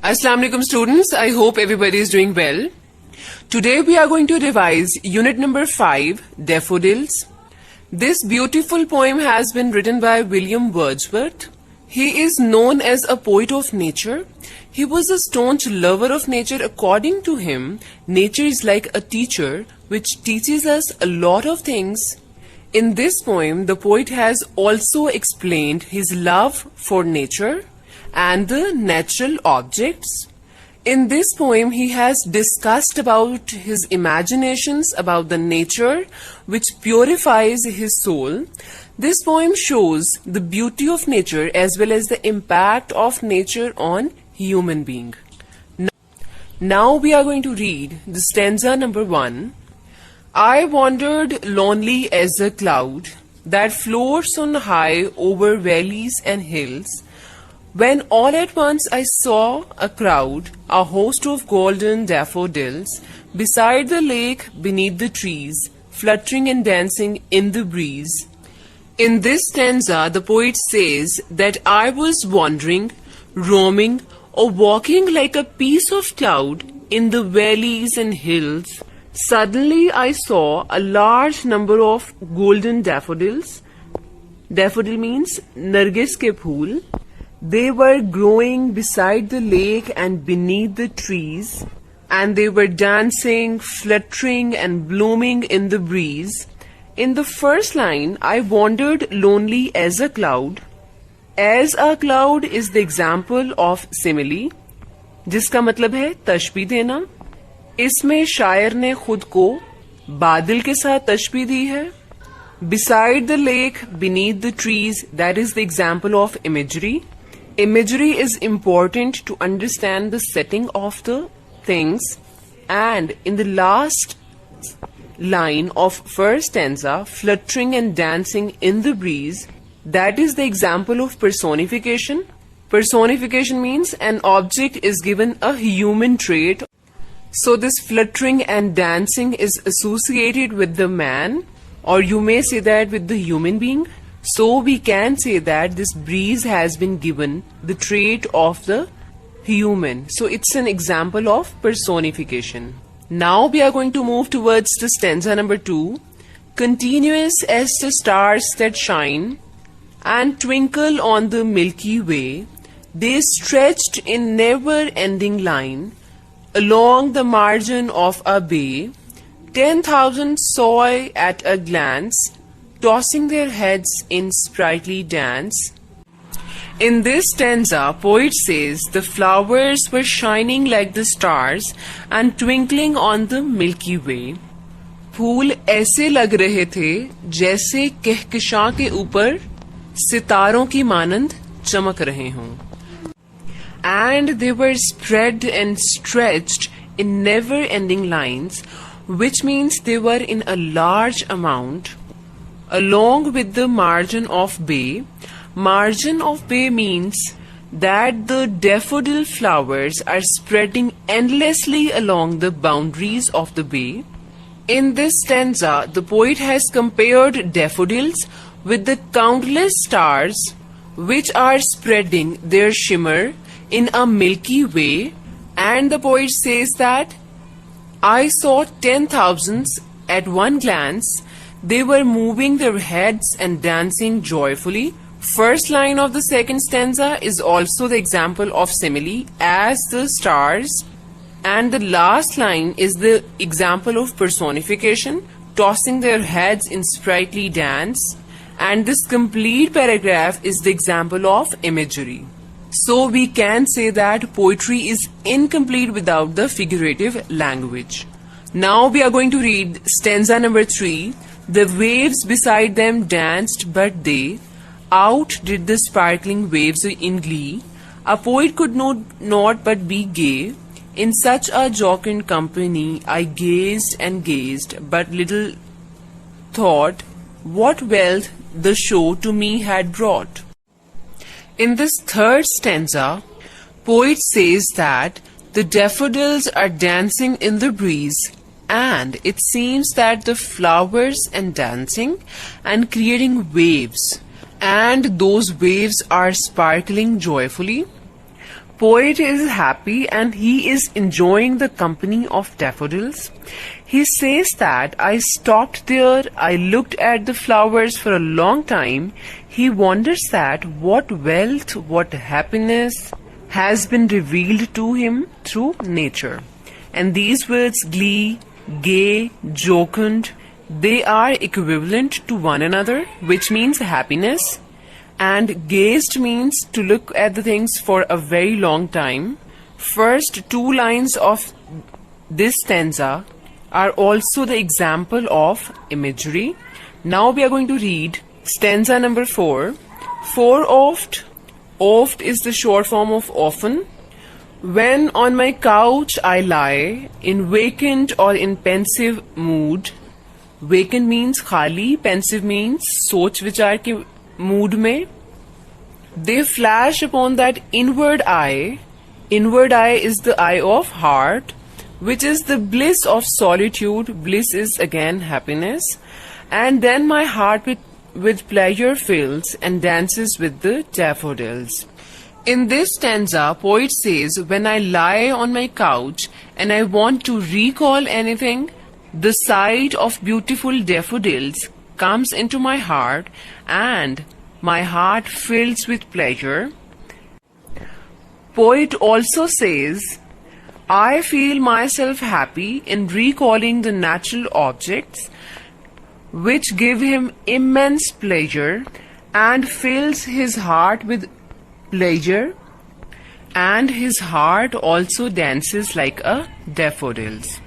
Assalamu alaikum students, I hope everybody is doing well. Today we are going to revise unit number 5, Daffodils. This beautiful poem has been written by William Wordsworth. He is known as a poet of nature. He was a staunch lover of nature. According to him, nature is like a teacher which teaches us a lot of things. In this poem, the poet has also explained his love for nature and the natural objects. In this poem, he has discussed about his imaginations about the nature which purifies his soul. This poem shows the beauty of nature as well as the impact of nature on human being. Now we are going to read the stanza number 1. I wandered lonely as a cloud that floats on high over valleys and hills, when all at once I saw a crowd, a host of golden daffodils, beside the lake beneath the trees, fluttering and dancing in the breeze. In this stanza, the poet says that I was wandering, roaming, or walking like a piece of cloud in the valleys and hills. Suddenly I saw a large number of golden daffodils. Daffodil means nargis ke phool. They were growing beside the lake and beneath the trees, and they were dancing, fluttering and blooming in the breeze. In the first line, I wandered lonely as a cloud. As a cloud is the example of simile, जिसका मतलब है तशबीह देना. इसमें शायर ने खुद को बादल के साथ तशबीह दी है. Beside the lake, beneath the trees, that is the example of imagery. Imagery is important to understand the setting of the things, and in the last line of first stanza, fluttering and dancing in the breeze, that is the example of personification. Personification means an object is given a human trait. So this fluttering and dancing is associated with the man, or you may say that with the human being. So we can say that this breeze has been given the trait of the human. So it's an example of personification. Now we are going to move towards the stanza number 2. Continuous as the stars that shine and twinkle on the Milky Way, they stretched in never-ending line along the margin of a bay. 10,000 saw at a glance, tossing their heads in sprightly dance. In this stanza, poet says the flowers were shining like the stars and twinkling on the Milky Way. फूल ऐसे लग रहे थे जैसे कहकशां के ऊपर सितारों की मानंद चमक रहे हों. And they were spread and stretched in never-ending lines, which means they were in a large amount, along with the margin of bay. Margin of bay means that the daffodil flowers are spreading endlessly along the boundaries of the bay. In this stanza, the poet has compared daffodils with the countless stars which are spreading their shimmer in a Milky Way, and the poet says that I saw 10,000s at one glance. They were moving their heads and dancing joyfully. First line of the second stanza is also the example of simile as the stars, and the last line is the example of personification, tossing their heads in sprightly dance, and this complete paragraph is the example of imagery. So we can say that poetry is incomplete without the figurative language. Now we are going to read stanza number 3. The waves beside them danced, but they outdid the sparkling waves in glee. A poet could not but be gay. In such a jocund company I gazed and gazed, but little thought what wealth the show to me had brought. In this third stanza, poet says that the daffodils are dancing in the breeze, and it seems that the flowers are dancing and creating waves, and those waves are sparkling joyfully. Poet is happy and he is enjoying the company of daffodils. He says that I stopped there, I looked at the flowers for a long time. He wonders that what wealth, what happiness has been revealed to him through nature. And these words glee, gay, jocund, they are equivalent to one another, which means happiness. And gazed means to look at the things for a very long time. First two lines of this stanza are also the example of imagery. Now we are going to read stanza number 4. For oft, oft is the short form of often. When on my couch I lie, in vacant or in pensive mood. Vacant means khali, pensive means सोच विचार के mood में. They flash upon that inward eye. Inward eye is the eye of heart, which is the bliss of solitude. Bliss is again happiness. And then my heart with pleasure fills and dances with the daffodils. In this stanza, poet says, when I lie on my couch and I want to recall anything, the sight of beautiful daffodils comes into my heart and my heart fills with pleasure. Poet also says, I feel myself happy in recalling the natural objects which give him immense pleasure and fills his heart with pleasure, and his heart also dances like a daffodils.